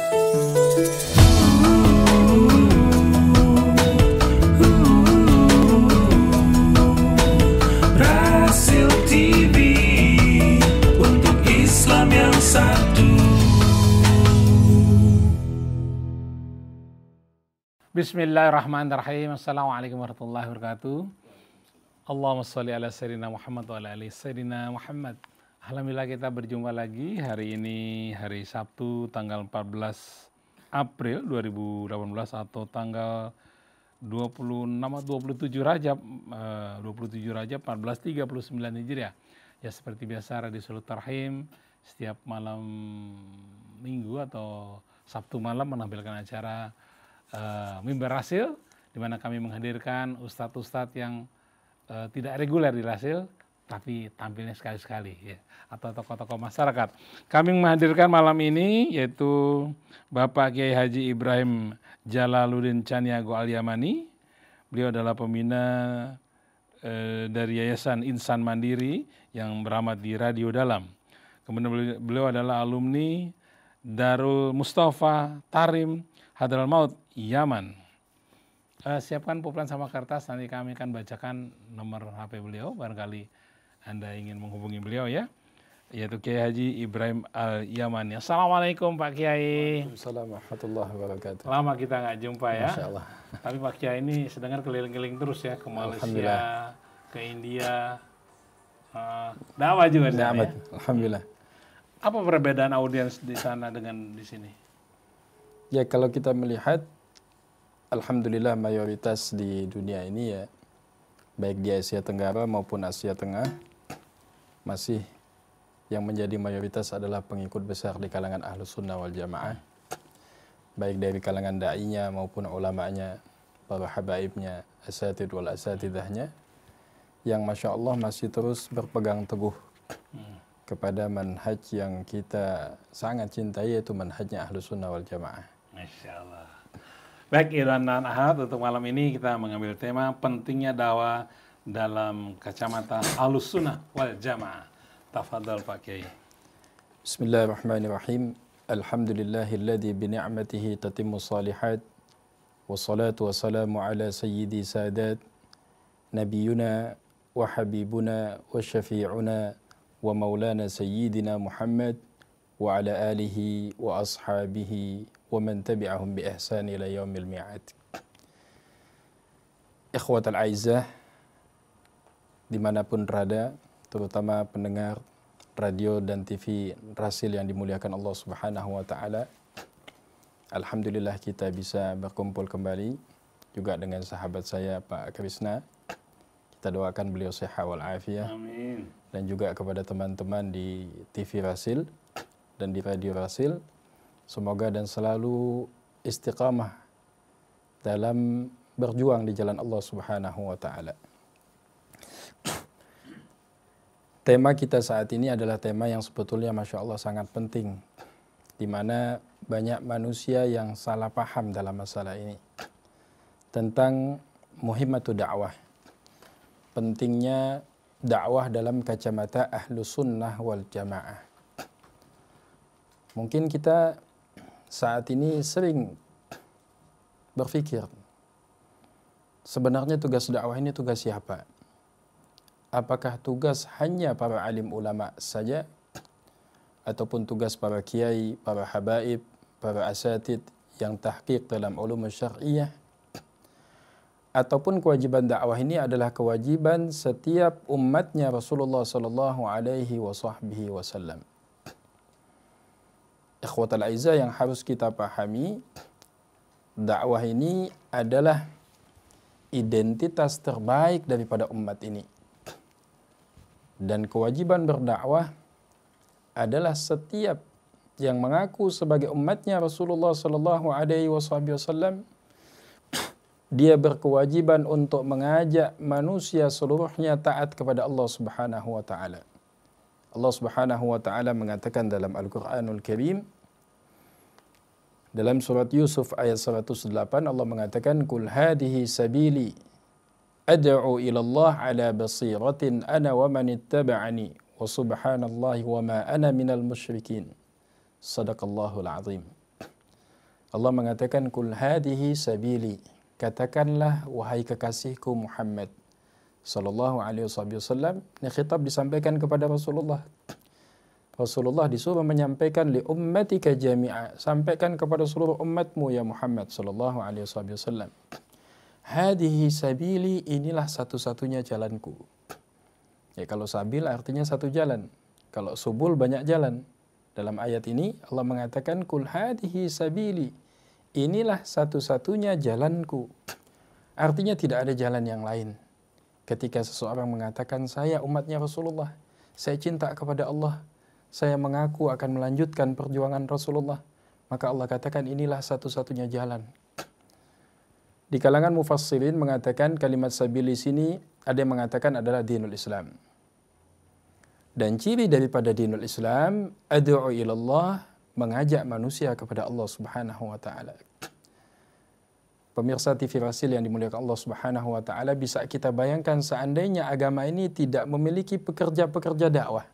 Rasil TV untuk Islam yang satu. Bismillahirrahmanirrahim. Assalamualaikum warahmatullahi wabarakatuh. Allahumma sholli ala sayyidina Muhammad wa ala ali sayyidina Muhammad. Alhamdulillah kita berjumpa lagi hari ini, hari Sabtu tanggal 14 April 2018 atau tanggal 26 atau 27 Rajab 1439 Hijriah. Ya seperti biasa Radio Sulut Tarhim setiap malam Minggu atau Sabtu malam menampilkan acara Mimbar Rasil, di mana kami menghadirkan ustadz-ustadz yang tidak reguler di Rasil, tapi tampilnya sekali-sekali, ya, atau tokoh-tokoh masyarakat. Kami menghadirkan malam ini yaitu Bapak Kiai Haji Ibrahim Jalaluddin Chaniago Al-Yamani. Beliau adalah pembina dari Yayasan Insan Mandiri yang beramat di Radio Dalam. Kemudian beliau adalah alumni Darul Mustafa Tarim Hadramaut Yaman. Siapkan pulpen sama kertas, nanti kami akan bacakan nomor HP beliau, barangkali Anda ingin menghubungi beliau ya, yaitu Kiai Haji Ibrahim Al-Yamani. Assalamualaikum Pak Kiai. Waalaikumsalam warahmatullahi wabarakatuh. Lama kita nggak jumpa ya. Masya Allah. Tapi Pak Kiai ini sedang keliling-keliling terus ya, ke Malaysia, ke India, dakwah juga di sana ya. Alhamdulillah. Apa perbedaan audiens di sana dengan di sini? Ya kalau kita melihat, alhamdulillah mayoritas di dunia ini ya, baik di Asia Tenggara maupun Asia Tengah, masih yang menjadi mayoritas adalah pengikut besar di kalangan Ahlus Sunnah wal Jamaah, baik dari kalangan da'inya maupun ulama'nya, para habaibnya, asatid wal asatidahnya, yang Masya Allah masih terus berpegang teguh kepada manhaj yang kita sangat cintai, yaitu manhajnya Ahlus Sunnah wal Jamaah. Masya Allah. Baik, Iran dan Ahad, untuk malam ini kita mengambil tema pentingnya dakwah dalam kacamata Ahlus Sunnah wal Jamaah. Tafadhal Pak Kiai. Bismillahirrahmanirrahim. Alhamdulillahilladzi bini'matihi tatimmu salihat. Wassalatu wassalamu ala sayyidi sadat. Nabiyuna wa habibuna wa syafi'una wa maulana sayyidina Muhammad wa ala alihi wa ashabihi wa man tabi'ahum bi ihsan ila yaumil mi'ad. Ikhwatal aizah dimanapun berada, terutama pendengar radio dan TV Rasil yang dimuliakan Allah Subhanahu wa taala. Alhamdulillah kita bisa berkumpul kembali juga dengan sahabat saya Pak Krisna. Kita doakan beliau sehat wal afiyah. Amin. Dan juga kepada teman-teman di TV Rasil dan di Radio Rasil, semoga dan selalu istiqamah dalam berjuang di jalan Allah Subhanahu wa taala. Tema kita saat ini adalah tema yang sebetulnya Masya Allah sangat penting, di mana banyak manusia yang salah paham dalam masalah ini, tentang muhimmatu dakwah, pentingnya dakwah dalam kacamata Ahlus Sunnah wal Jamaah. Mungkin kita saat ini sering berpikir, sebenarnya tugas dakwah ini tugas siapa? Apakah tugas hanya para alim ulama saja? Ataupun tugas para kiai, para habaib, para asatid yang tahqiq dalam ulum syar'iyah? Ataupun kewajiban dakwah ini adalah kewajiban setiap umatnya Rasulullah sallallahu alaihi wasallam. Ikhwatal aizah yang harus kita pahami, dakwah ini adalah identitas terbaik daripada umat ini. Dan kewajiban berdakwah adalah setiap yang mengaku sebagai umatnya Rasulullah sallallahu alaihi wasallam, dia berkewajiban untuk mengajak manusia seluruhnya taat kepada Allah Subhanahu wa taala. Allah Subhanahu wa taala mengatakan dalam Al-Qur'anul Karim, dalam surat Yusuf ayat 108, Allah mengatakan, "Qul hadhihi sabili ad'u ila Allah ala basiratin ana wa man ittaba'ani wa subhanallahi wa ma ana minal musyrikin." Sadaqallahul azim. Allah mengatakan kul hadhihi sabili. Katakanlah wahai kekasihku Muhammad sallallahu alaihi wasallam. Ini khitab disampaikan kepada Rasulullah. Rasulullah disuruh menyampaikan li ummatika jami'a. Sampaikan kepada seluruh umatmu ya Muhammad sallallahu alaihi wasallam. Hadhihi sabili, inilah satu-satunya jalanku. Ya, kalau sabil artinya satu jalan. Kalau subul banyak jalan. Dalam ayat ini Allah mengatakan kul hadhihi sabili. Inilah satu-satunya jalanku. Artinya tidak ada jalan yang lain. Ketika seseorang mengatakan saya umatnya Rasulullah, saya cinta kepada Allah, saya mengaku akan melanjutkan perjuangan Rasulullah, maka Allah katakan inilah satu-satunya jalan. Di kalangan mufassirin mengatakan kalimat sabili sini ada yang mengatakan adalah dinul Islam. Dan ciri daripada dinul Islam, ad'u ilallah, mengajak manusia kepada Allah Subhanahu wa taala. Pemirsa TV Rasil yang dimuliakan Allah Subhanahu wa taala, bisa kita bayangkan seandainya agama ini tidak memiliki pekerja-pekerja dakwah,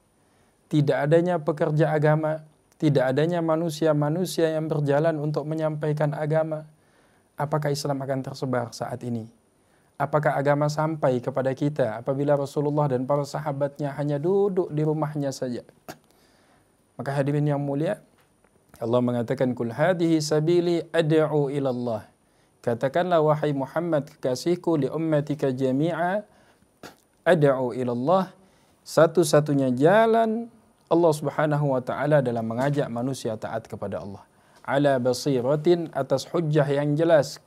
tidak adanya pekerja agama, tidak adanya manusia-manusia yang berjalan untuk menyampaikan agama, apakah Islam akan tersebar saat ini? Apakah agama sampai kepada kita apabila Rasulullah dan para sahabatnya hanya duduk di rumahnya saja? Maka hadirin yang mulia, Allah mengatakan kul hadhihi sabili ad'u ilallah. Katakanlah wahai Muhammad kekasihku li ummatika jami'a ad'u ilallah. Satu-satunya jalan Allah Subhanahu wa taala dalam mengajak manusia taat kepada Allah. Ala basiratin, atas hujjah yang jelas.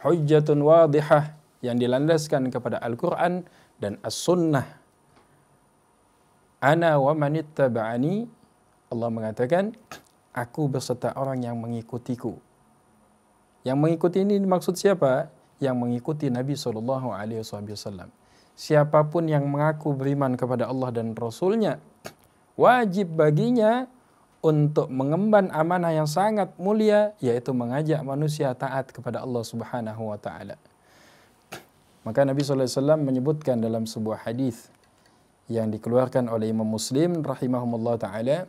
Hujjatun wadihah, yang dilandaskan kepada Al-Quran dan As-Sunnah. Ana wa manittaba'ani, Allah mengatakan, aku beserta orang yang mengikutiku. Yang mengikuti ini maksud siapa? Yang mengikuti Nabi SAW. Siapapun yang mengaku beriman kepada Allah dan Rasulnya, wajib baginya untuk mengemban amanah yang sangat mulia, yaitu mengajak manusia taat kepada Allah Subhanahu wa ta'ala. Maka Nabi SAW menyebutkan dalam sebuah hadis yang dikeluarkan oleh Imam Muslim rahimahumullah ta'ala,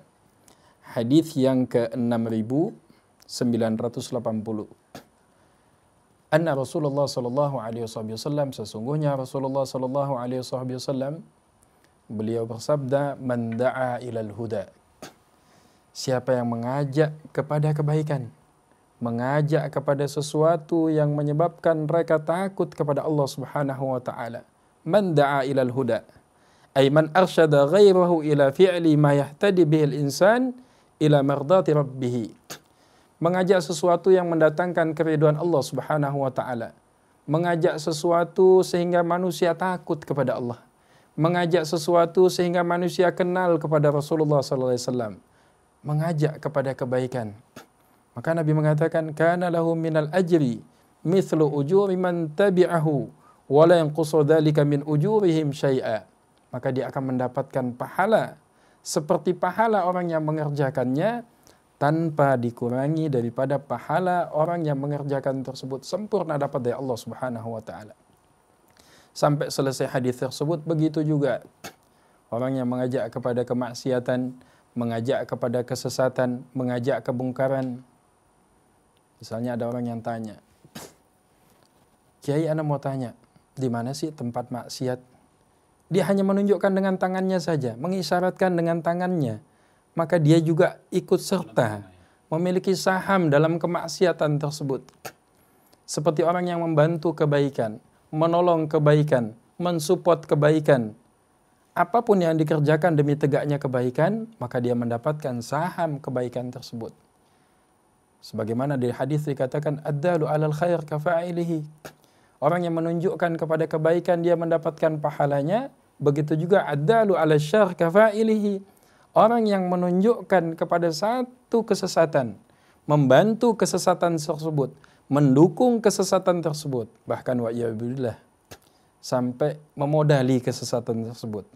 hadis yang ke-6980. Anna Rasulullah sallallahu alaihi wasallam, sesungguhnya Rasulullah sallallahu alaihi wasallam, beliau bersabda, man da'a ilal huda. Siapa yang mengajak kepada kebaikan, mengajak kepada sesuatu yang menyebabkan mereka takut kepada Allah Subhanahu wa taala. Man da'a ilal huda, ay man arsyada ghairahu ila fi'li ma yahtadi bihil insan ila mardati rabbih. Mengajak sesuatu yang mendatangkan keridhaan Allah Subhanahu wa taala. Mengajak sesuatu sehingga manusia takut kepada Allah. Mengajak sesuatu sehingga manusia kenal kepada Rasulullah sallallahu alaihi wasallam. Mengajak kepada kebaikan. Maka Nabi mengatakan, kana lahu minal ajri mithlu ujuri man tabi'ahu wa la yanqusu dzalika min ujurihim syai'a. Maka dia akan mendapatkan pahala seperti pahala orang yang mengerjakannya, tanpa dikurangi daripada pahala orang yang mengerjakan tersebut. Sempurna dapat dari Allah Subhanahu wa taala. Sampai selesai hadis tersebut, begitu juga orang yang mengajak kepada kemaksiatan, mengajak kepada kesesatan, mengajak kemungkaran. Misalnya ada orang yang tanya, Kiai, ana mau tanya, di mana sih tempat maksiat? Dia hanya menunjukkan dengan tangannya saja, mengisyaratkan dengan tangannya. Maka dia juga ikut serta, memiliki saham dalam kemaksiatan tersebut. Seperti orang yang membantu kebaikan, menolong kebaikan, mensupport kebaikan. Apapun yang dikerjakan demi tegaknya kebaikan, maka dia mendapatkan saham kebaikan tersebut. Sebagaimana di hadis dikatakan, ad-dalu 'alal khair kafa'ilihi. Orang yang menunjukkan kepada kebaikan dia mendapatkan pahalanya, begitu juga ad-dalu 'alal syarr kafa'ilihi. Orang yang menunjukkan kepada satu kesesatan, membantu kesesatan tersebut, mendukung kesesatan tersebut, bahkan wa'iyyabillah, sampai memodali kesesatan tersebut,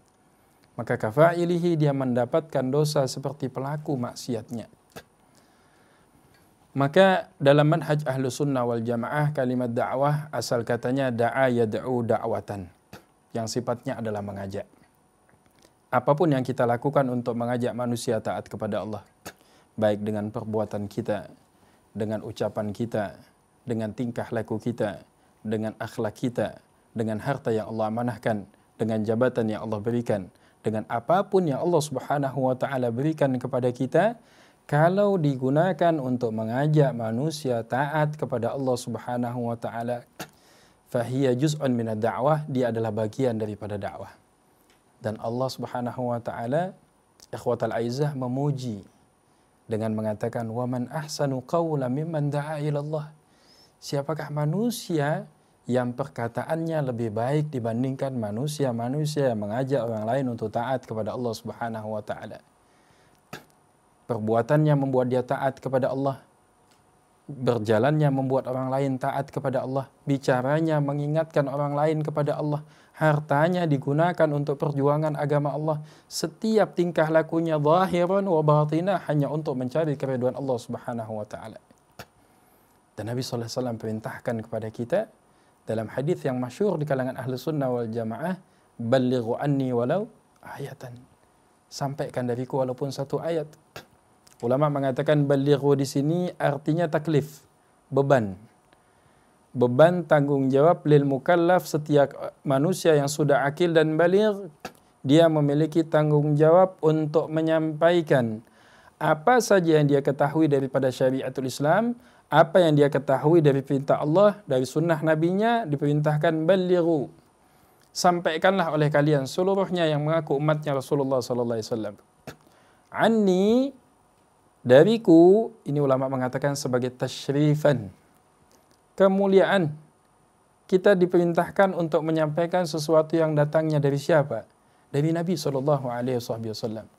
maka kafa'ilihi, dia mendapatkan dosa seperti pelaku maksiatnya. Maka dalam manhaj ahlu sunnah wal jamaah, kalimat dakwah asal katanya da'a yad'u da'watan, yang sifatnya adalah mengajak. Apapun yang kita lakukan untuk mengajak manusia taat kepada Allah, baik dengan perbuatan kita, dengan ucapan kita, dengan tingkah laku kita, dengan akhlak kita, dengan harta yang Allah amanahkan, dengan jabatan yang Allah berikan, dengan apapun yang Allah Subhanahu wa taala berikan kepada kita, kalau digunakan untuk mengajak manusia taat kepada Allah Subhanahu wa taala, fahiya juz'un minad da'wah, dia adalah bagian daripada dakwah. Dan Allah Subhanahu wa taala, ikhwatal aizah, memuji dengan mengatakan, wa man ahsanu qawlan mimman da'a ila Allah. Siapakah manusia yang perkataannya lebih baik dibandingkan manusia-manusia yang mengajak orang lain untuk taat kepada Allah Subhanahu wa taala. Perbuatannya membuat dia taat kepada Allah, berjalannya membuat orang lain taat kepada Allah, bicaranya mengingatkan orang lain kepada Allah, hartanya digunakan untuk perjuangan agama Allah, setiap tingkah lakunya zahiran wa batinah hanya untuk mencari keridhaan Allah Subhanahu wa taala. Dan Nabi sallallahu alaihi wasallam perintahkan kepada kita dalam hadis yang masyhur di kalangan ahli sunnah wal jamaah, ballighu anni walau ayatan. Sampaikan dariku walaupun satu ayat. Ulama mengatakan ballighu di sini artinya taklif, beban. Beban tanggung jawab lil mukallaf, setiap manusia yang sudah akil dan baligh, dia memiliki tanggung jawab untuk menyampaikan apa saja yang dia ketahui daripada syariatul Islam, apa yang dia ketahui dari perintah Allah, dari sunnah nabinya, diperintahkan balighu. Sampaikanlah oleh kalian seluruhnya yang mengaku umatnya Rasulullah sallallahu alaihi wasallam. Anni, dariku, ini ulama mengatakan sebagai tasyrifan, kemuliaan. Kita diperintahkan untuk menyampaikan sesuatu yang datangnya dari siapa? Dari Nabi sallallahu alaihi wasallam.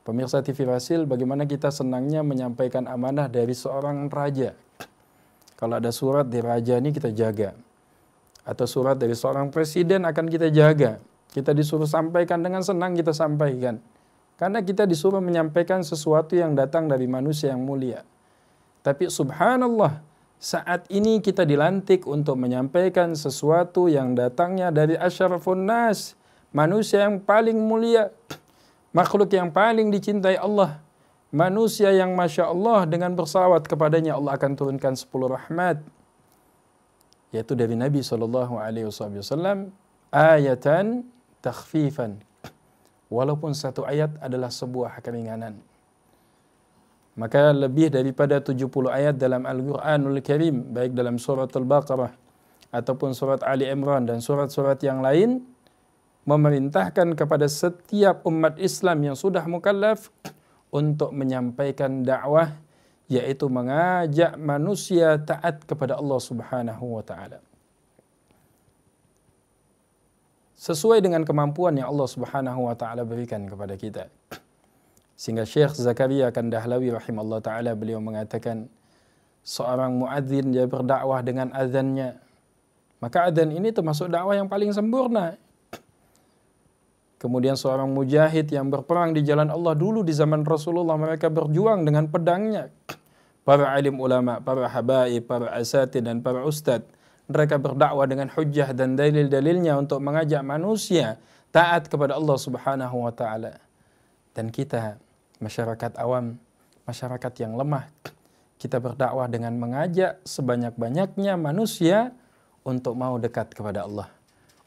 Pemirsa TV Rasil, bagaimana kita senangnya menyampaikan amanah dari seorang raja. Kalau ada surat dari raja ini kita jaga. Atau surat dari seorang presiden akan kita jaga. Kita disuruh sampaikan dengan senang, kita sampaikan. Karena kita disuruh menyampaikan sesuatu yang datang dari manusia yang mulia. Tapi subhanallah, saat ini kita dilantik untuk menyampaikan sesuatu yang datangnya dari asyrafun nas, manusia yang paling mulia, makhluk yang paling dicintai Allah, manusia yang Masya Allah dengan bersalawat kepadanya Allah akan turunkan 10 rahmat, yaitu dari Nabi SAW, ayatan takhfifan, walaupun satu ayat adalah sebuah keringanan. Maka lebih daripada 70 ayat dalam Al-Quranul Karim, baik dalam surat Al-Baqarah ataupun surat Ali Imran dan surat-surat yang lain, memerintahkan kepada setiap umat Islam yang sudah mukallaf untuk menyampaikan dakwah, yaitu mengajak manusia taat kepada Allah Subhanahu wa taala. Sesuai dengan kemampuan yang Allah Subhanahu wa taala berikan kepada kita. Sehingga Syekh Zakaria Kandahlawi rahimahullah taala, beliau mengatakan, seorang muadzin dia berdakwah dengan azannya, maka azan ini termasuk dakwah yang paling sempurna. Kemudian seorang mujahid yang berperang di jalan Allah dulu di zaman Rasulullah, mereka berjuang dengan pedangnya. Para alim ulama, para habaib, para asatid dan para ustad, mereka berdakwah dengan hujjah dan dalil-dalilnya untuk mengajak manusia taat kepada Allah Subhanahu wa taala. Dan kita, masyarakat awam, masyarakat yang lemah, kita berdakwah dengan mengajak sebanyak-banyaknya manusia untuk mau dekat kepada Allah,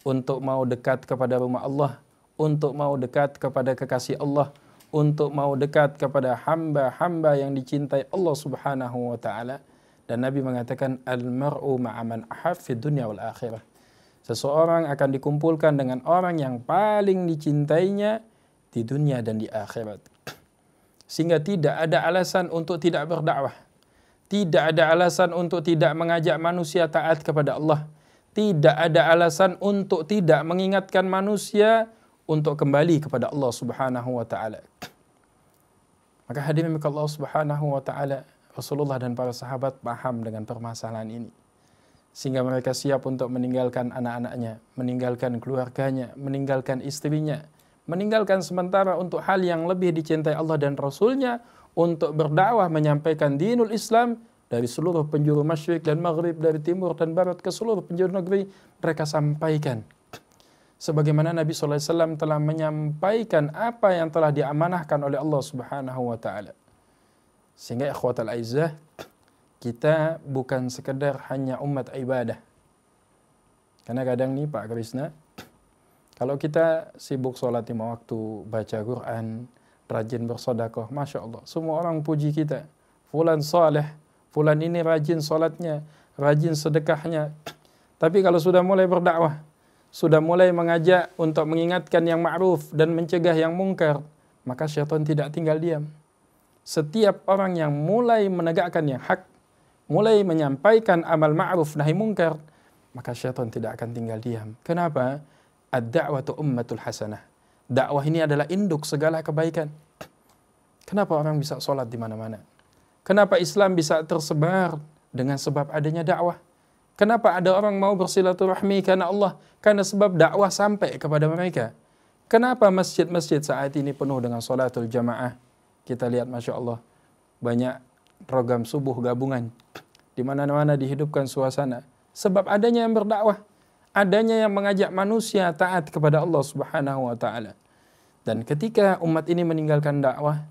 untuk mau dekat kepada rumah Allah, untuk mau dekat kepada kekasih Allah, untuk mau dekat kepada hamba-hamba yang dicintai Allah Subhanahu wa taala. Dan Nabi mengatakan, al-mar'u ma'aman ahab fid dunya wal akhirah. Seseorang akan dikumpulkan dengan orang yang paling dicintainya di dunia dan di akhirat. Sehingga tidak ada alasan untuk tidak berdakwah. Tidak ada alasan untuk tidak mengajak manusia taat kepada Allah. Tidak ada alasan untuk tidak mengingatkan manusia untuk kembali kepada Allah Subhanahu wa taala. Maka hadirin Allah Subhanahu wa taala, Rasulullah dan para sahabat paham dengan permasalahan ini. Sehingga mereka siap untuk meninggalkan anak-anaknya, meninggalkan keluarganya, meninggalkan istrinya, meninggalkan sementara untuk hal yang lebih dicintai Allah dan Rasulnya, untuk berdakwah menyampaikan dinul Islam dari seluruh penjuru masyrik dan maghrib, dari timur dan barat ke seluruh penjuru negeri, mereka sampaikan. Sebagaimana Nabi SAW telah menyampaikan apa yang telah diamanahkan oleh Allah Subhanahu wa taala. Sehingga ikhwatal aizah, kita bukan sekedar hanya umat ibadah. Karena kadang nih Pak Krisna, kalau kita sibuk sholat 5 waktu, baca Quran, rajin bersedekah, Masya Allah, semua orang puji kita. Fulan saleh, fulan ini rajin sholatnya, rajin sedekahnya. Tapi kalau sudah mulai berdakwah, sudah mulai mengajak untuk mengingatkan yang ma'ruf dan mencegah yang mungkar, maka syaitan tidak tinggal diam. Setiap orang yang mulai menegakkan yang hak, mulai menyampaikan amal ma'ruf nahi mungkar, maka syaitan tidak akan tinggal diam. Kenapa? Ad-da'watu ummatul hasanah. Dakwah ini adalah induk segala kebaikan. Kenapa orang bisa sholat di mana-mana? Kenapa Islam bisa tersebar? Dengan sebab adanya dakwah. Kenapa ada orang mau bersilaturahmi karena Allah? Karena sebab dakwah sampai kepada mereka. Kenapa masjid-masjid saat ini penuh dengan sholatul jamaah? Kita lihat Masya Allah, banyak program subuh gabungan. Di mana-mana dihidupkan suasana. Sebab adanya yang berdakwah. Adanya yang mengajak manusia taat kepada Allah Subhanahu wa Ta'ala. Dan ketika umat ini meninggalkan dakwah,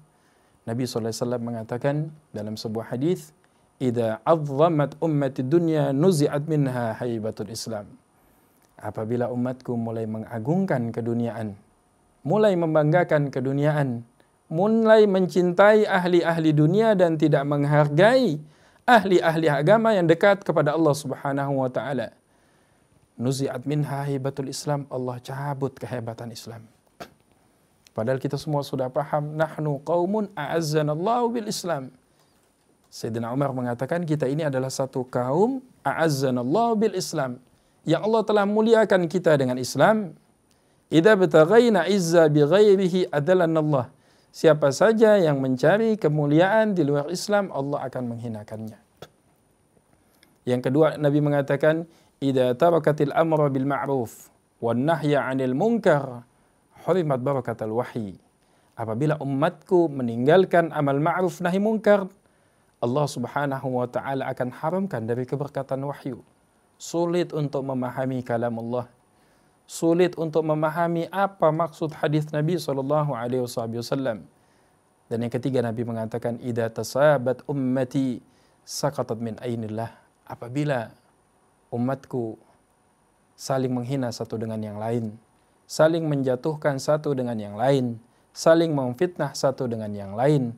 Nabi SAW mengatakan dalam sebuah hadis, "Idza 'azzamat ummati dunya nuzi'at minha haibatul Islam." Apabila umatku mulai mengagungkan keduniaan, mulai membanggakan keduniaan, mulai mencintai ahli-ahli dunia dan tidak menghargai ahli-ahli agama yang dekat kepada Allah Subhanahu wa Ta'ala, nuzi'at minha haibatul Islam, Allah cabut kehebatan Islam. Padahal kita semua sudah paham, nahnu qaumun a'azzanallahu bil Islam. Sayyidina Umar mengatakan kita ini adalah satu kaum a'azzanallahu bil Islam, yang Allah telah muliakan kita dengan Islam. Idza bataghaina izza bi ghairihi adallanallah. Siapa saja yang mencari kemuliaan di luar Islam, Allah akan menghinakannya. Yang kedua, Nabi mengatakan, idza tarakatil amra bil ma'ruf wan nahya 'anil munkar hurimat barakatul wahyi. Apabila umatku meninggalkan amal ma'ruf nahi munkar, Allah Subhanahu wa Ta'ala akan haramkan dari keberkatan wahyu. Sulit untuk memahami kalam Allah. Sulit untuk memahami apa maksud hadis Nabi SAW. Dan yang ketiga, Nabi mengatakan, idza tasabat ummati saqatat min ainillah. Apabila umatku saling menghina satu dengan yang lain, saling menjatuhkan satu dengan yang lain, saling memfitnah satu dengan yang lain,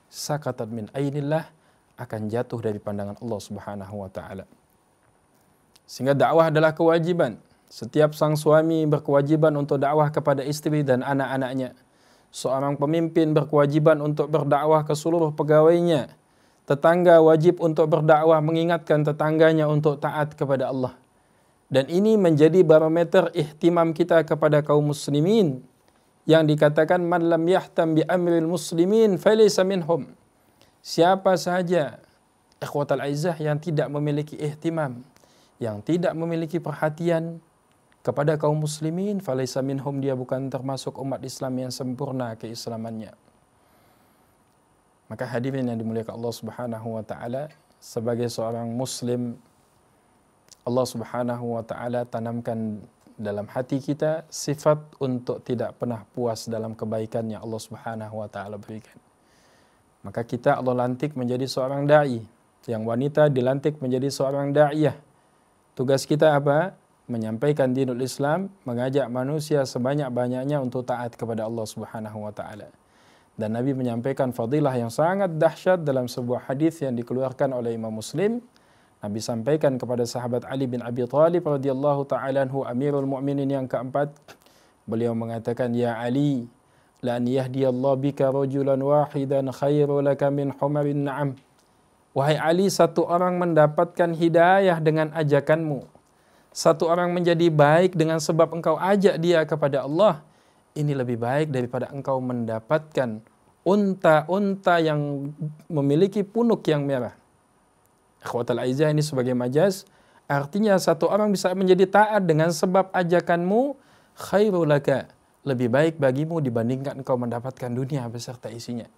saqatat min ainillah, akan jatuh dari pandangan Allah Subhanahu wa Ta'ala. Sehingga dakwah adalah kewajiban. Setiap sang suami berkewajiban untuk dakwah kepada istri dan anak-anaknya. Seorang pemimpin berkewajiban untuk berdakwah ke seluruh pegawainya. Tetangga wajib untuk berdakwah mengingatkan tetangganya untuk taat kepada Allah. Dan ini menjadi barometer ihtimam kita kepada kaum muslimin. Yang dikatakan, man lam yahtam bi amril muslimin falaysa minhum. Siapa saja, ikhwatal aizah, yang tidak memiliki ihtimam, yang tidak memiliki perhatian kepada kaum muslimin, falaysa minhum, dia bukan termasuk umat Islam yang sempurna keislamannya. Maka hadirin yang dimuliakan Allah Subhanahu wa Ta'ala, sebagai seorang muslim, Allah Subhanahu wa Ta'ala tanamkan dalam hati kita sifat untuk tidak pernah puas dalam kebaikan yang Allah Subhanahu wa Ta'ala berikan. Maka kita Allah lantik menjadi seorang da'i, yang wanita dilantik menjadi seorang da'iyah. Tugas kita apa? Menyampaikan dinul Islam, mengajak manusia sebanyak-banyaknya untuk taat kepada Allah Subhanahu wa Ta'ala. Dan Nabi menyampaikan fadilah yang sangat dahsyat dalam sebuah hadis yang dikeluarkan oleh Imam Muslim. Nabi sampaikan kepada sahabat Ali bin Abi Thalib radhiyallahu ta'ala anhu, Amirul Mu'minin yang keempat. Beliau mengatakan, ya Ali, la an yahdiyallahu bika rajulan wahidan khairu laka min humarin na'am. Wahai Ali, satu orang mendapatkan hidayah dengan ajakanmu, satu orang menjadi baik dengan sebab engkau ajak dia kepada Allah, ini lebih baik daripada engkau mendapatkan unta-unta yang memiliki punuk yang merah. Ikhwatal aizah, ini sebagai majaz, artinya satu orang bisa menjadi taat dengan sebab ajakanmu, khairul laka, lebih baik bagimu dibandingkan engkau mendapatkan dunia beserta isinya.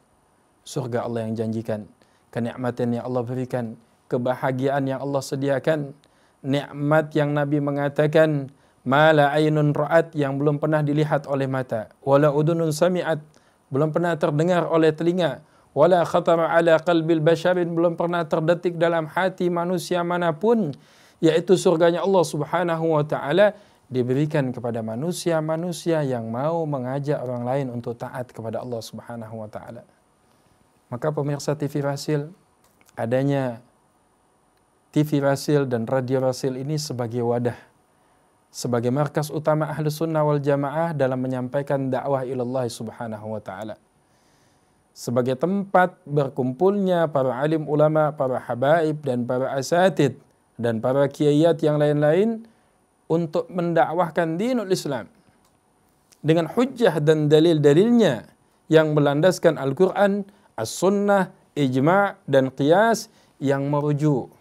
Surga Allah yang janjikan, kenikmatan yang Allah berikan, kebahagiaan yang Allah sediakan, nikmat yang Nabi mengatakan, mala ainun ra'at, yang belum pernah dilihat oleh mata, wala udunun sami'at, belum pernah terdengar oleh telinga, wala khatara ala qalbil basharin, belum pernah terdetik dalam hati manusia manapun, yaitu surganya Allah Subhanahu wa taala diberikan kepada manusia-manusia yang mau mengajak orang lain untuk taat kepada Allah Subhanahu wa taala. Maka pemirsa TV Rasil, adanya TV Rasil dan Radio Rasil ini sebagai wadah, sebagai markas utama Ahlus Sunnah wal Jamaah dalam menyampaikan dakwah ilallah Subhanahu wa taala. Sebagai tempat berkumpulnya para alim ulama, para habaib dan para asatid dan para kiaiat yang lain-lain untuk mendakwahkan dinul Islam dengan hujjah dan dalil-dalilnya yang melandaskan Al-Quran, As-Sunnah, Ijma' dan Qiyas yang merujuk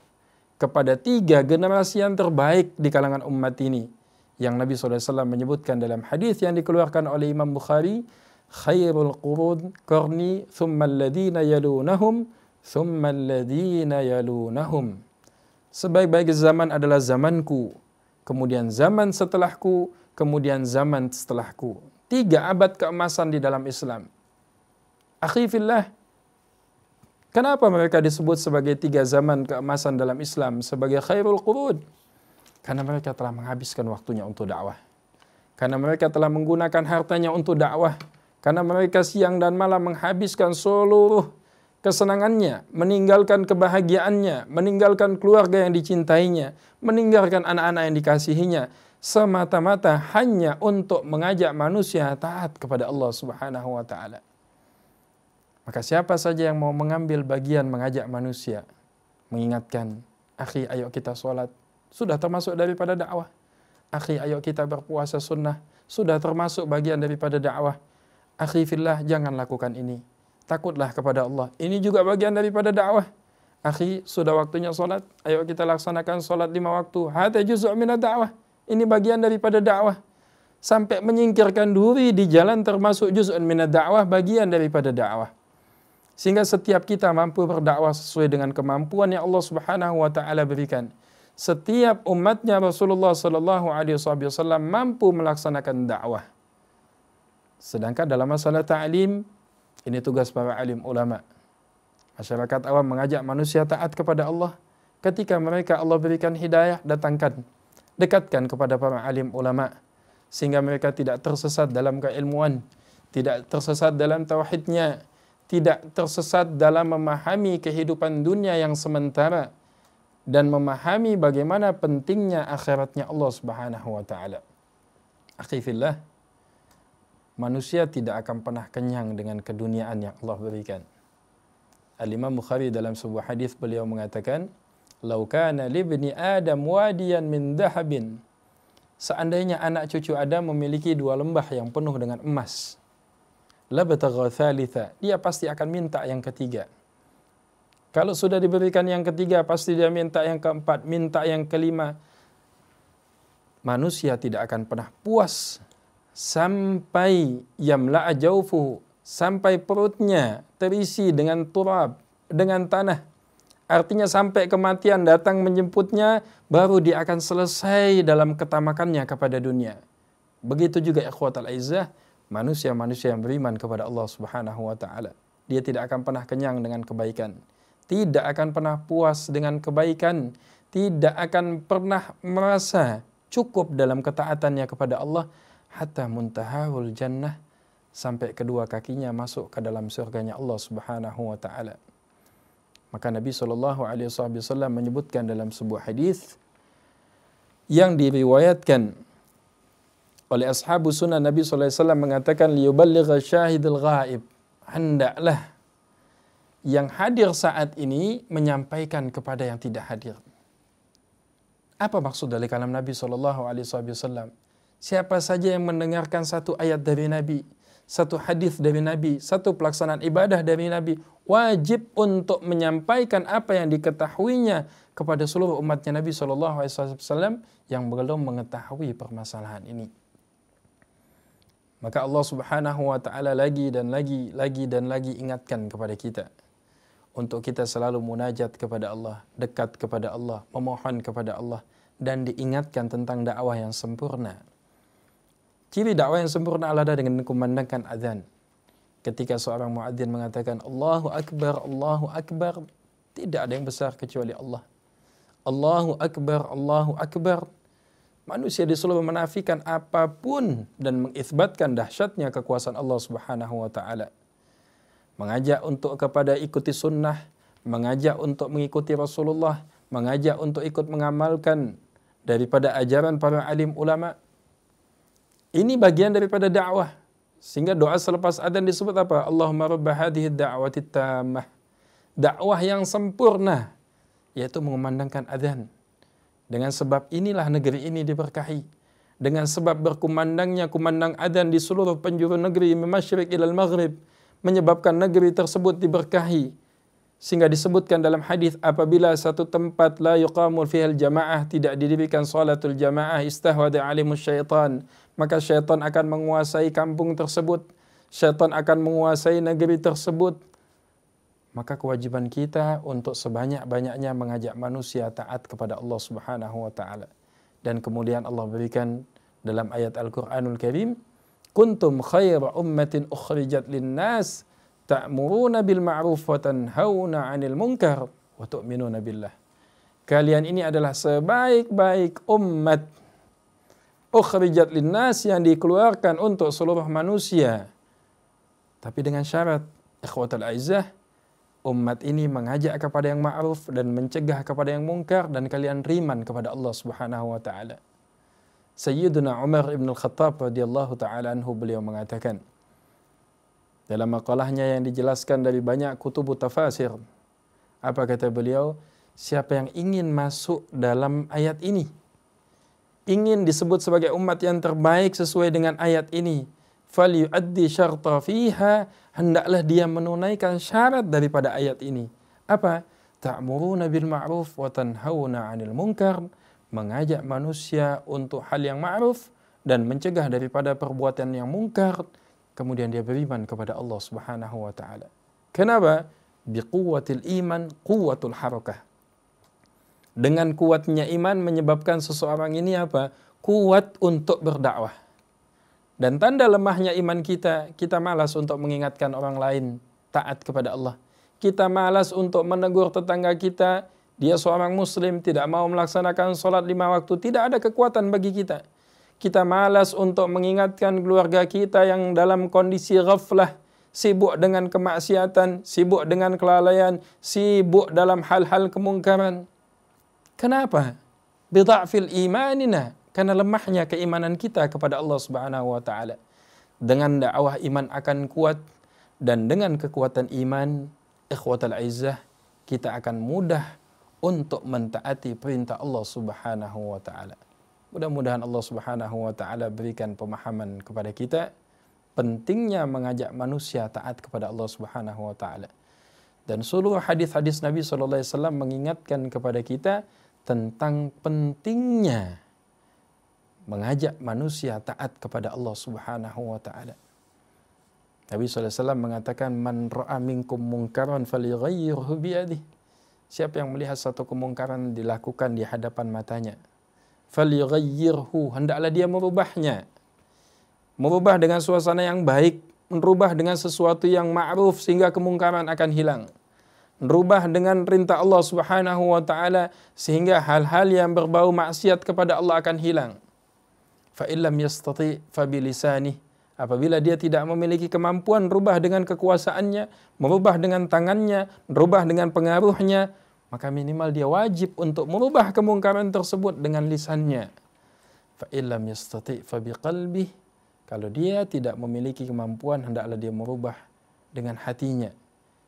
kepada 3 generasi yang terbaik di kalangan umat ini, yang Nabi SAW menyebutkan dalam hadis yang dikeluarkan oleh Imam Bukhari, khairul qurun qarni thumma alladhina yalunahum thumma alladhina yalunahum. Sebaik-baik zaman adalah zamanku, kemudian zaman setelahku, kemudian zaman setelahku. 3 abad keemasan di dalam Islam. Akhi fillah, kenapa mereka disebut sebagai 3 zaman keemasan dalam Islam, sebagai khairul qurun? Karena mereka telah menghabiskan waktunya untuk dakwah. Karena mereka telah menggunakan hartanya untuk dakwah. Karena mereka siang dan malam menghabiskan seluruh kesenangannya, meninggalkan kebahagiaannya, meninggalkan keluarga yang dicintainya, meninggalkan anak-anak yang dikasihinya, semata-mata hanya untuk mengajak manusia taat kepada Allah Subhanahu wa taala. Maka siapa saja yang mau mengambil bagian mengajak manusia, mengingatkan, akhi ayo kita sholat, sudah termasuk daripada dakwah. Akhi ayo kita berpuasa sunnah, sudah termasuk bagian daripada dakwah. Akhi fillah, jangan lakukan ini, takutlah kepada Allah, ini juga bagian daripada dakwah. Akhi, sudah waktunya sholat, ayo kita laksanakan sholat 5 waktu. Hada juz'u minad dakwah, ini bagian daripada dakwah. Sampai menyingkirkan duri di jalan termasuk juz'un minad dakwah, bagian daripada dakwah. Sehingga setiap kita mampu berdakwah sesuai dengan kemampuan yang Allah Subhanahu wa taala berikan. Setiap umatnya Rasulullah sallallahu alaihi wasallam mampu melaksanakan dakwah. Sedangkan dalam masalah ta'lim, ini tugas para alim ulama. Masyarakat awam mengajak manusia taat kepada Allah. Ketika mereka Allah berikan hidayah, datangkan, dekatkan kepada para alim ulama, sehingga mereka tidak tersesat dalam keilmuan, tidak tersesat dalam tauhidnya, tidak tersesat dalam memahami kehidupan dunia yang sementara, dan memahami bagaimana pentingnya akhiratnya Allah Subhanahu wa taala. Akhi fillah, manusia tidak akan pernah kenyang dengan keduniaan yang Allah berikan. Al-Imam Bukhari dalam sebuah hadis beliau mengatakan, "Lau kana libni Adam wadiyan min dhahabin." Seandainya anak cucu Adam memiliki 2 lembah yang penuh dengan emas, labtagha thalitha, dia pasti akan minta yang ketiga. Kalau sudah diberikan yang ketiga, pasti dia minta yang keempat, minta yang kelima. Manusia tidak akan pernah puas sampai yamla'a jawfuhu, sampai perutnya terisi dengan turab, dengan tanah. Artinya sampai kematian datang menjemputnya, baru dia akan selesai dalam ketamakannya kepada dunia. Begitu juga ikhwatal aizzah, manusia-manusia yang beriman kepada Allah Subhanahu wa taala. Dia tidak akan pernah kenyang dengan kebaikan, tidak akan pernah puas dengan kebaikan, tidak akan pernah merasa cukup dalam ketaatannya kepada Allah, hatta muntahahul jannah, sampai kedua kakinya masuk ke dalam surganya Allah Subhanahu wa taala. Maka Nabi SAW menyebutkan dalam sebuah hadis yang diriwayatkan oleh ashabu sunnah, Nabi SAW mengatakan, liyuballigha syahidul ghaib, hendaklah yang hadir saat ini menyampaikan kepada yang tidak hadir. Apa maksud dari kalam Nabi SAW? Siapa saja yang mendengarkan satu ayat dari Nabi, satu hadis dari Nabi, satu pelaksanaan ibadah dari Nabi, wajib untuk menyampaikan apa yang diketahuinya kepada seluruh umatnya Nabi SAW yang belum mengetahui permasalahan ini. Maka Allah Subhanahu wa taala lagi dan lagi ingatkan kepada kita untuk kita selalu munajat kepada Allah, dekat kepada Allah, memohon kepada Allah, dan diingatkan tentang dakwah yang sempurna. Ciri dakwah yang sempurna adalah dengan kumandangkan azan. Ketika seorang muadzin mengatakan Allahu Akbar, tidak ada yang besar kecuali Allah. Allahu Akbar. Manusia disuruh menafikan apapun dan mengisbatkan dahsyatnya kekuasaan Allah Subhanahu wa taala. Mengajak untuk kepada ikuti sunnah, mengajak untuk mengikuti Rasulullah, mengajak untuk ikut mengamalkan daripada ajaran para alim ulama. Ini bagian daripada dakwah. Sehingga doa selepas adzan disebut apa? Allahumma rabb hadhihi ad-da'wati tammah. Dakwah yang sempurna, yaitu mengumandangkan adzan. Dengan sebab inilah negeri ini diberkahi. Dengan sebab berkumandangnya kumandang adzan di seluruh penjuru negeri min masyriq ilal maghrib, menyebabkan negeri tersebut diberkahi. Sehingga disebutkan dalam hadis, apabila satu tempat la yuqamul fihal jamaah, tidak didirikan salatul jamaah, istahwada alimus syaitan, maka syaitan akan menguasai kampung tersebut, syaitan akan menguasai negeri tersebut. Maka kewajiban kita untuk sebanyak-banyaknya mengajak manusia taat kepada Allah Subhanahu wa taala. Dan kemudian Allah berikan dalam ayat Al-Qur'anul Karim, kuntum khaira ummatin ukhrijat linnas ta'muruna bil ma'ruf wa tanhauna 'anil munkar wa tu'minuna billah. Kalian ini adalah sebaik-baik umat ukhrijat linnas, yang dikeluarkan untuk seluruh manusia. Tapi dengan syarat, ikhwatal a'izzah, umat ini mengajak kepada yang ma'ruf dan mencegah kepada yang mungkar, dan kalian riman kepada Allah Subhanahu wa taala. Sayyiduna Umar ibn al-Khattab radhiyallahu taala anhu, beliau mengatakan dalam maqalahnya yang dijelaskan dari banyak kutubu tafasir, apa kata beliau? Siapa yang ingin masuk dalam ayat ini, ingin disebut sebagai umat yang terbaik sesuai dengan ayat ini, falyu'addi syarta fiha, hendaklah dia menunaikan syarat daripada ayat ini. Apa? Ta'muruna bil ma'ruf wa tanhauna 'anil munkar, mengajak manusia untuk hal yang ma'ruf dan mencegah daripada perbuatan yang mungkar. Kemudian dia beriman kepada Allah Subhanahu wa taala. Kenapa? Biquwwatil iman quwwatul harakah. Dengan kuatnya iman menyebabkan seseorang ini apa? Kuat untuk berdakwah. Dan tanda lemahnya iman kita, kita malas untuk mengingatkan orang lain taat kepada Allah. Kita malas untuk menegur tetangga kita, dia seorang muslim, tidak mau melaksanakan sholat 5 waktu, tidak ada kekuatan bagi kita. Kita malas untuk mengingatkan keluarga kita yang dalam kondisi ghaflah, sibuk dengan kemaksiatan, sibuk dengan kelalaian, sibuk dalam hal-hal kemungkaran. Kenapa? Bidha'fil imanina, karena lemahnya keimanan kita kepada Allah Subhanahu wa taala. Dengan dakwah iman akan kuat, dan dengan kekuatan iman, ikhwatal izzah, kita akan mudah untuk mentaati perintah Allah Subhanahu wa taala. Mudah-mudahan Allah Subhanahu wa taala berikan pemahaman kepada kita pentingnya mengajak manusia taat kepada Allah Subhanahu wa taala. Dan seluruh hadis-hadis Nabi sallallahu alaihi wasallam mengingatkan kepada kita tentang pentingnya mengajak manusia taat kepada Allah Subhanahu wa taala. Nabi sallallahu alaihi wasallam mengatakan, man ra'a minkum munkaran falyughayyirhu biyadihi. Siapa yang melihat satu kemungkaran dilakukan di hadapan matanya, falyughayyirhu, hendaklah dia merubahnya. Merubah dengan suasana yang baik, merubah dengan sesuatu yang ma'ruf sehingga kemungkaran akan hilang. Merubah dengan perintah Allah Subhanahu wa taala sehingga hal-hal yang berbau maksiat kepada Allah akan hilang. Fa illam yastati fa bilisanihi, apabila dia tidak memiliki kemampuan merubah dengan kekuasaannya, merubah dengan tangannya, merubah dengan pengaruhnya, maka minimal dia wajib untuk merubah kemungkaran tersebut dengan lisannya. Fa illam yastati fa biqalbihi, kalau dia tidak memiliki kemampuan, hendaklah dia merubah dengan hatinya.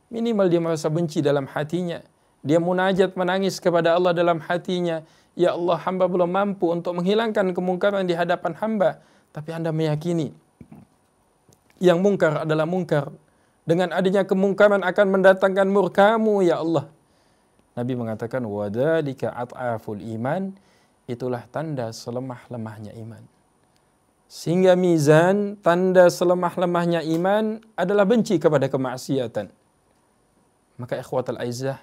Minimal dia merasa benci dalam hatinya, dia munajat menangis kepada Allah dalam hatinya, ya Allah, hamba belum mampu untuk menghilangkan kemungkaran di hadapan hamba, tapi Anda meyakini yang mungkar adalah mungkar. Dengan adanya kemungkaran akan mendatangkan murka-Mu, ya Allah. Nabi mengatakan, wadzalika at'aful iman, itulah tanda selemah-lemahnya iman. Sehingga mizan tanda selemah-lemahnya iman adalah benci kepada kemaksiatan. Maka ikhwatal aizah,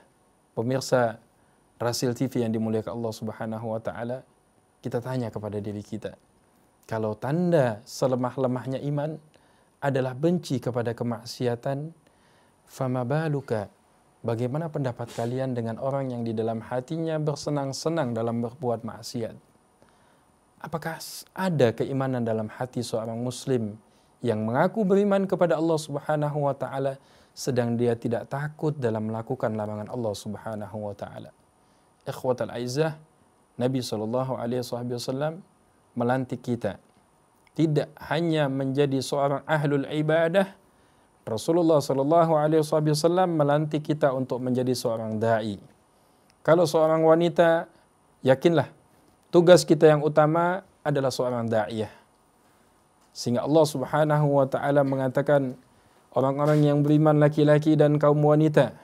pemirsa Rasil TV yang dimuliakan Allah Subhanahu wa taala, kita tanya kepada diri kita, kalau tanda selemah-lemahnya iman adalah benci kepada kemaksiatan, fama baluka, bagaimana pendapat kalian dengan orang yang di dalam hatinya bersenang-senang dalam berbuat maksiat? Apakah ada keimanan dalam hati seorang muslim yang mengaku beriman kepada Allah Subhanahu wa taala sedang dia tidak takut dalam melakukan larangan Allah Subhanahu wa taala? Ikhwatal aizah, Nabi SAW melantik kita tidak hanya menjadi seorang ahlul ibadah, Rasulullah SAW melantik kita untuk menjadi seorang da'i. Kalau seorang wanita, yakinlah tugas kita yang utama adalah seorang da'iyah. Sehingga Allah Subhanahu wa taala mengatakan orang-orang yang beriman laki-laki dan kaum wanita,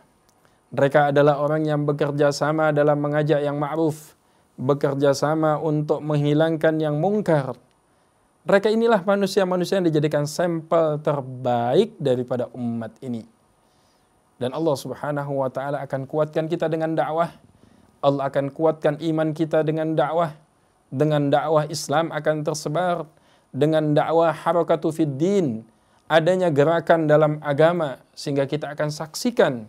mereka adalah orang yang bekerja sama dalam mengajak yang ma'ruf, bekerja sama untuk menghilangkan yang mungkar. Mereka inilah manusia-manusia yang dijadikan sampel terbaik daripada umat ini. Dan Allah Subhanahu wa taala akan kuatkan kita dengan dakwah. Allah akan kuatkan iman kita dengan dakwah. Dengan dakwah Islam akan tersebar. Dengan dakwah harakatu fid din, adanya gerakan dalam agama, sehingga kita akan saksikan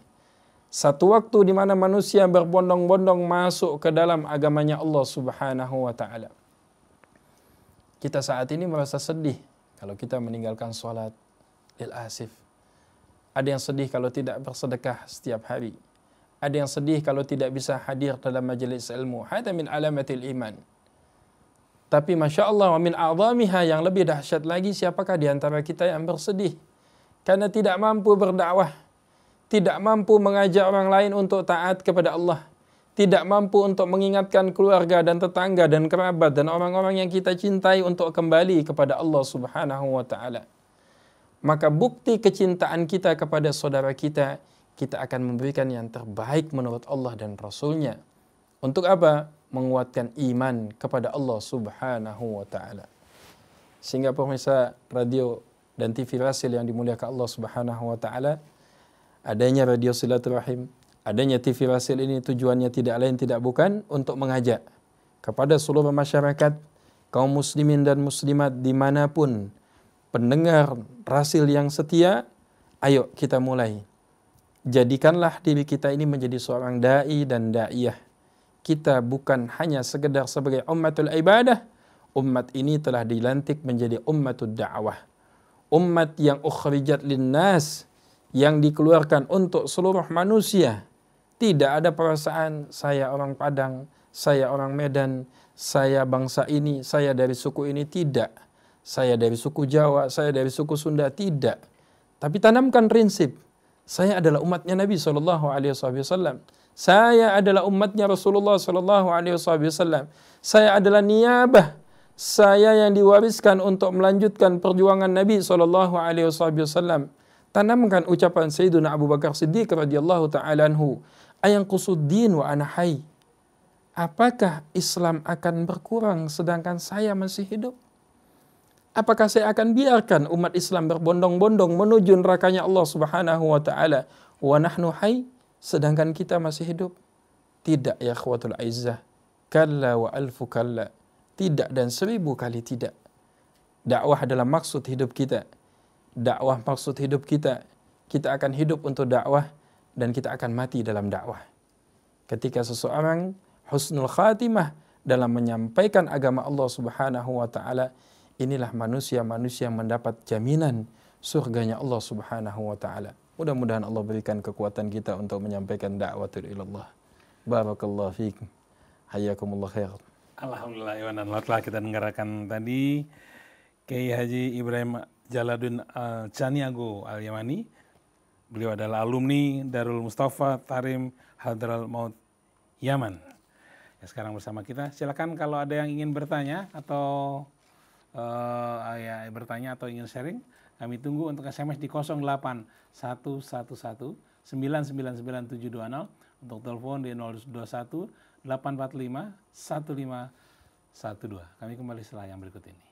satu waktu di mana manusia berbondong-bondong masuk ke dalam agamanya Allah Subhanahu wa taala. Kita saat ini merasa sedih kalau kita meninggalkan sholat, lil asif. Ada yang sedih kalau tidak bersedekah setiap hari. Ada yang sedih kalau tidak bisa hadir dalam majelis ilmu. Hadza min alamatil iman. Tapi Masya Allah, wa min a'zamiha, yang lebih dahsyat lagi, siapakah di antara kita yang bersedih karena tidak mampu berdakwah, tidak mampu mengajak orang lain untuk taat kepada Allah, tidak mampu untuk mengingatkan keluarga dan tetangga dan kerabat dan orang-orang yang kita cintai untuk kembali kepada Allah Subhanahu wa taala. Maka bukti kecintaan kita kepada saudara kita, kita akan memberikan yang terbaik menurut Allah dan Rasulnya. Untuk apa? Menguatkan iman kepada Allah Subhanahu wa taala. Sehingga pemirsa radio dan TV Rasil yang dimuliakan Allah Subhanahu wa taala, adanya radio silaturahim, adanya TV Rasil ini tujuannya tidak lain tidak bukan untuk mengajak kepada seluruh masyarakat, kaum muslimin dan muslimat dimanapun, pendengar Rasil yang setia, ayo kita mulai. Jadikanlah diri kita ini menjadi seorang da'i dan da'iyah. Kita bukan hanya sekedar sebagai ummatul ibadah, umat ini telah dilantik menjadi ummatud da'wah. Umat yang ukhrijat linnas, yang dikeluarkan untuk seluruh manusia. Tidak ada perasaan saya orang Padang, saya orang Medan, saya bangsa ini, saya dari suku ini, tidak. Saya dari suku Jawa, saya dari suku Sunda, tidak. Tapi tanamkan prinsip, saya adalah umatnya Nabi SAW. Saya adalah umatnya Rasulullah SAW. Saya adalah niyabah, saya yang diwariskan untuk melanjutkan perjuangan Nabi SAW. Tanamkan ucapan Sayyiduna Abu Bakar Siddiq radhiyallahu ta'ala anhu, ayanqusuddin wa ana hayy. Apakah Islam akan berkurang sedangkan saya masih hidup? Apakah saya akan biarkan umat Islam berbondong-bondong menuju nerakanya Allah Subhanahu wa taala wa nahnu hayy sedangkan kita masih hidup? Tidak ya akhwatul aizzah. Kalla wa alfu kalla. Tidak dan 1000 kali tidak. Dakwah adalah maksud hidup kita. Dakwah maksud hidup kita. Kita akan hidup untuk dakwah dan kita akan mati dalam dakwah. Ketika seseorang husnul khatimah dalam menyampaikan agama Allah Subhanahu wa taala, inilah manusia-manusia yang mendapat jaminan surganya Allah Subhanahu wa taala. Mudah-mudahan Allah berikan kekuatan kita untuk menyampaikan da'watul ilallah. Barakallahu fiikum. Hayyakumullah khair. Alhamdulillah, telah kita dengarkan tadi Kiai Haji Ibrahim Jalaluddin Al-Chaniago Al-Yamani. Beliau adalah alumni Darul Mustafa Tarim Hadral Maut Yaman. Ya, sekarang bersama kita. Silakan kalau ada yang ingin bertanya atau bertanya atau ingin sharing, kami tunggu untuk SMS di 08111 999 720, untuk telepon di 021 845 1512. Kami kembali setelah yang berikut ini.